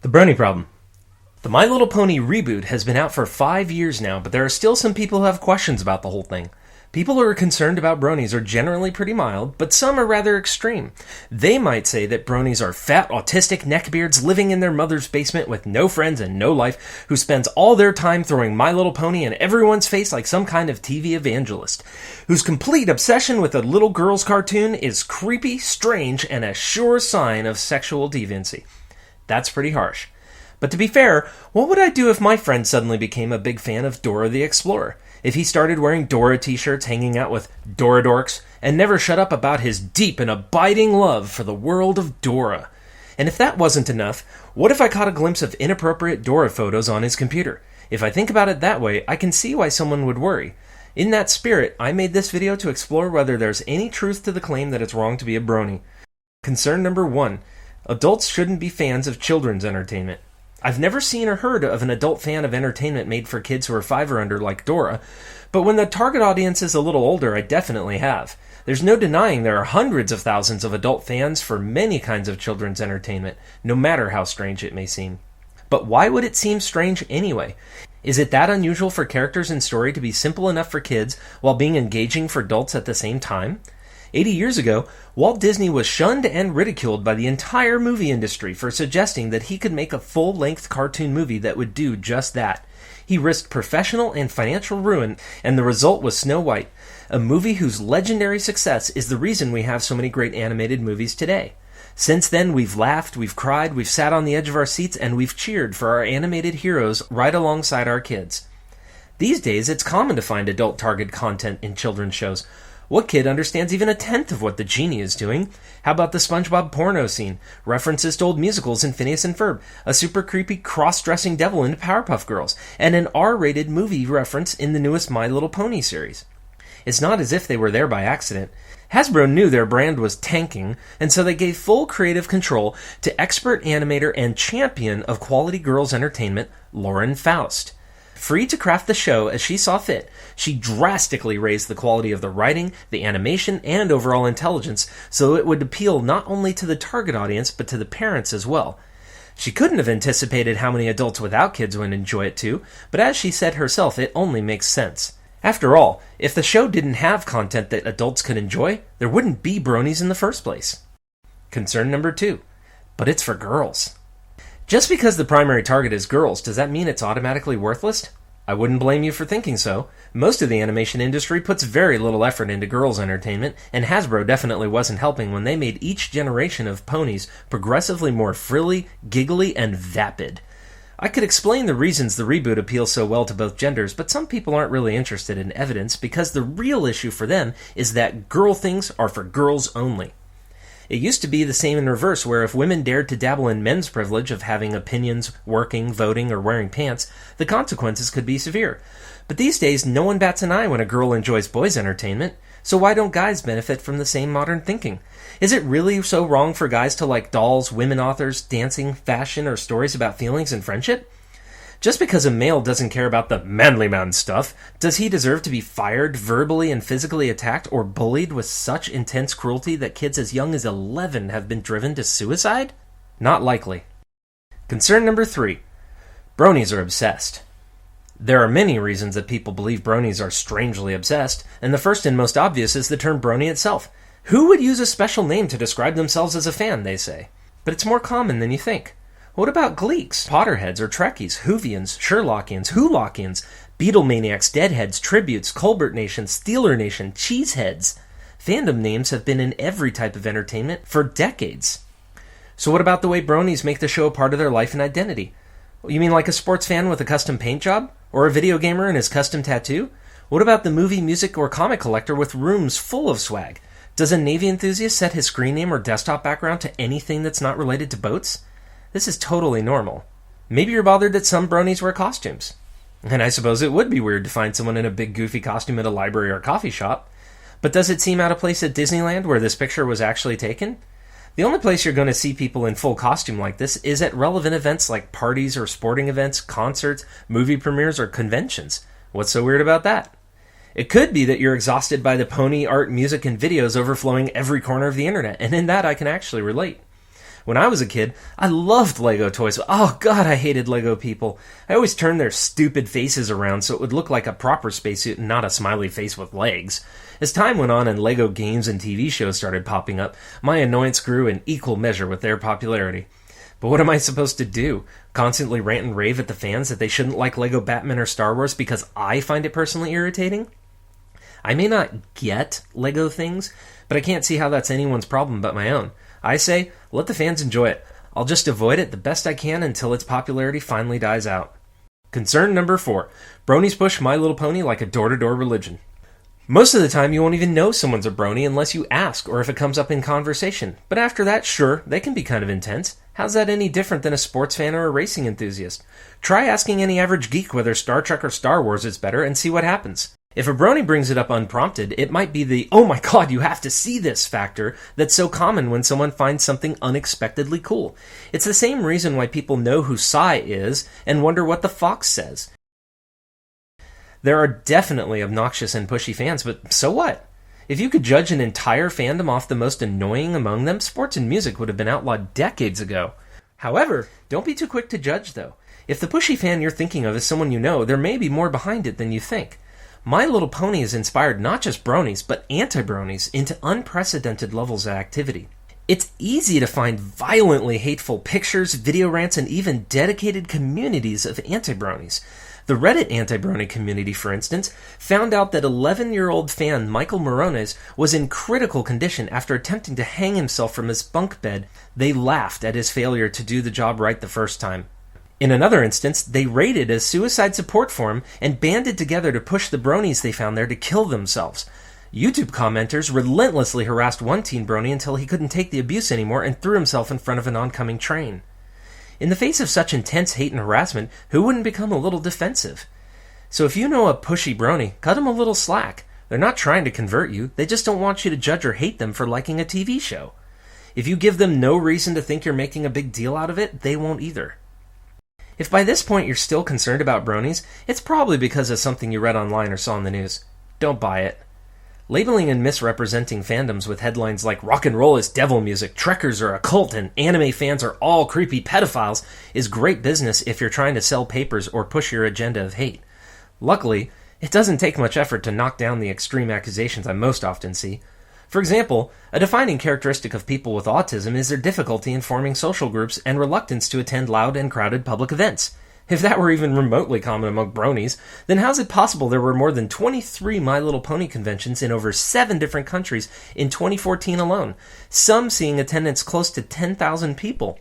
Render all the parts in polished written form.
The Brony Problem. The My Little Pony reboot has been out for 5 years now, but there are still some people who have questions about the whole thing. People who are concerned about bronies are generally pretty mild, but some are rather extreme. They might say that bronies are fat, autistic neckbeards living in their mother's basement with no friends and no life, who spends all their time throwing My Little Pony in everyone's face like some kind of TV evangelist, whose complete obsession with a little girl's cartoon is creepy, strange, and a sure sign of sexual deviancy. That's pretty harsh. But to be fair, what would I do if my friend suddenly became a big fan of Dora the Explorer? If he started wearing Dora t-shirts, hanging out with Dora dorks, and never shut up about his deep and abiding love for the world of Dora? And if that wasn't enough, what if I caught a glimpse of inappropriate Dora photos on his computer? If I think about it that way, I can see why someone would worry. In that spirit, I made this video to explore whether there's any truth to the claim that it's wrong to be a brony. Concern number 1. Adults shouldn't be fans of children's entertainment. I've never seen or heard of an adult fan of entertainment made for kids who are 5 or under like Dora, but when the target audience is a little older, I definitely have. There's no denying there are hundreds of thousands of adult fans for many kinds of children's entertainment, no matter how strange it may seem. But why would it seem strange anyway? Is it that unusual for characters in story to be simple enough for kids while being engaging for adults at the same time? 80 years ago, Walt Disney was shunned and ridiculed by the entire movie industry for suggesting that he could make a full-length cartoon movie that would do just that. He risked professional and financial ruin, and the result was Snow White, a movie whose legendary success is the reason we have so many great animated movies today. Since then, we've laughed, we've cried, we've sat on the edge of our seats, and we've cheered for our animated heroes right alongside our kids. These days, it's common to find adult-targeted content in children's shows. What kid understands even a tenth of what the genie is doing? How about the SpongeBob porno scene, references to old musicals in Phineas and Ferb, a super creepy cross-dressing devil in Powerpuff Girls, and an R-rated movie reference in the newest My Little Pony series? It's not as if they were there by accident. Hasbro knew their brand was tanking, and so they gave full creative control to expert animator and champion of quality girls entertainment, Lauren Faust. Free to craft the show as she saw fit, she drastically raised the quality of the writing, the animation, and overall intelligence so it would appeal not only to the target audience but to the parents as well. She couldn't have anticipated how many adults without kids would enjoy it too, but as she said herself, it only makes sense. After all, if the show didn't have content that adults could enjoy, there wouldn't be bronies in the first place. Concern number 2. But it's for girls. Just because the primary target is girls, does that mean it's automatically worthless? I wouldn't blame you for thinking so. Most of the animation industry puts very little effort into girls' entertainment, and Hasbro definitely wasn't helping when they made each generation of ponies progressively more frilly, giggly, and vapid. I could explain the reasons the reboot appeals so well to both genders, but some people aren't really interested in evidence because the real issue for them is that girl things are for girls only. It used to be the same in reverse, where if women dared to dabble in men's privilege of having opinions, working, voting, or wearing pants, the consequences could be severe. But these days, no one bats an eye when a girl enjoys boys' entertainment, so why don't guys benefit from the same modern thinking? Is it really so wrong for guys to like dolls, women authors, dancing, fashion, or stories about feelings and friendship? Just because a male doesn't care about the manly man stuff, does he deserve to be fired, verbally and physically attacked, or bullied with such intense cruelty that kids as young as 11 have been driven to suicide? Not likely. Concern number 3. Bronies are obsessed. There are many reasons that people believe bronies are strangely obsessed, and the first and most obvious is the term brony itself. Who would use a special name to describe themselves as a fan, they say? But it's more common than you think. What about Gleeks, Potterheads, or Trekkies, Whovians, Sherlockians, Wholockians, Beatlemaniacs, Deadheads, Tributes, Colbert Nation, Steeler Nation, Cheeseheads? Fandom names have been in every type of entertainment for decades. So what about the way bronies make the show a part of their life and identity? You mean like a sports fan with a custom paint job? Or a video gamer and his custom tattoo? What about the movie, music, or comic collector with rooms full of swag? Does a Navy enthusiast set his screen name or desktop background to anything that's not related to boats? This is totally normal. Maybe you're bothered that some bronies wear costumes. And I suppose it would be weird to find someone in a big goofy costume at a library or coffee shop. But does it seem out of place at Disneyland where this picture was actually taken? The only place you're going to see people in full costume like this is at relevant events like parties or sporting events, concerts, movie premieres, or conventions. What's so weird about that? It could be that you're exhausted by the pony art, music, and videos overflowing every corner of the internet, and in that I can actually relate. When I was a kid, I loved Lego toys. Oh god, I hated Lego people. I always turned their stupid faces around so it would look like a proper spacesuit and not a smiley face with legs. As time went on and Lego games and TV shows started popping up, my annoyance grew in equal measure with their popularity. But what am I supposed to do? Constantly rant and rave at the fans that they shouldn't like Lego Batman or Star Wars because I find it personally irritating? I may not get Lego things, but I can't see how that's anyone's problem but my own. I say, let the fans enjoy it. I'll just avoid it the best I can until its popularity finally dies out. Concern number 4. Bronies push My Little Pony like a door-to-door religion. Most of the time you won't even know someone's a brony unless you ask or if it comes up in conversation. But after that, sure, they can be kind of intense. How's that any different than a sports fan or a racing enthusiast? Try asking any average geek whether Star Trek or Star Wars is better and see what happens. If a brony brings it up unprompted, it might be the, oh my god, you have to see this factor that's so common when someone finds something unexpectedly cool. It's the same reason why people know who Psy is and wonder what the fox says. There are definitely obnoxious and pushy fans, but so what? If you could judge an entire fandom off the most annoying among them, sports and music would have been outlawed decades ago. However, don't be too quick to judge, though. If the pushy fan you're thinking of is someone you know, there may be more behind it than you think. My Little Pony has inspired not just bronies, but anti-bronies into unprecedented levels of activity. It's easy to find violently hateful pictures, video rants, and even dedicated communities of anti-bronies. The Reddit anti-brony community, for instance, found out that 11-year-old fan Michael Morones was in critical condition after attempting to hang himself from his bunk bed. They laughed at his failure to do the job right the first time. In another instance, they raided a suicide support forum and banded together to push the bronies they found there to kill themselves. YouTube commenters relentlessly harassed one teen brony until he couldn't take the abuse anymore and threw himself in front of an oncoming train. In the face of such intense hate and harassment, who wouldn't become a little defensive? So if you know a pushy brony, cut them a little slack. They're not trying to convert you, they just don't want you to judge or hate them for liking a TV show. If you give them no reason to think you're making a big deal out of it, they won't either. If by this point you're still concerned about bronies, it's probably because of something you read online or saw in the news. Don't buy it. Labeling and misrepresenting fandoms with headlines like rock and roll is devil music, trekkers are a cult, and anime fans are all creepy pedophiles is great business if you're trying to sell papers or push your agenda of hate. Luckily, it doesn't take much effort to knock down the extreme accusations I most often see. For example, a defining characteristic of people with autism is their difficulty in forming social groups and reluctance to attend loud and crowded public events. If that were even remotely common among bronies, then how's it possible there were more than 23 My Little Pony conventions in over 7 different countries in 2014 alone, some seeing attendance close to 10,000 people?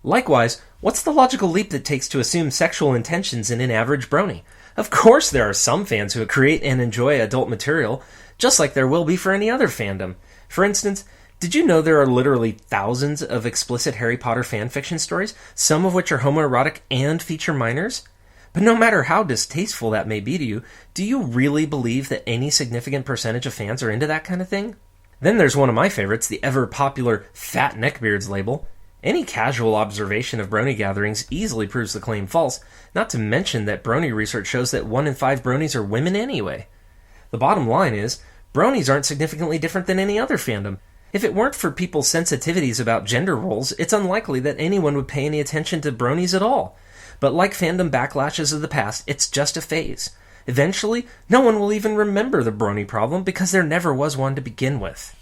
Likewise, what's the logical leap that takes to assume sexual intentions in an average brony? Of course there are some fans who create and enjoy adult material, just like there will be for any other fandom. For instance, did you know there are literally thousands of explicit Harry Potter fanfiction stories, some of which are homoerotic and feature minors? But no matter how distasteful that may be to you, do you really believe that any significant percentage of fans are into that kind of thing? Then there's one of my favorites, the ever-popular fat neckbeards label. Any casual observation of brony gatherings easily proves the claim false, not to mention that brony research shows that 1 in 5 bronies are women anyway. The bottom line is, bronies aren't significantly different than any other fandom. If it weren't for people's sensitivities about gender roles, it's unlikely that anyone would pay any attention to bronies at all. But like fandom backlashes of the past, it's just a phase. Eventually, no one will even remember the Brony Problem because there never was one to begin with.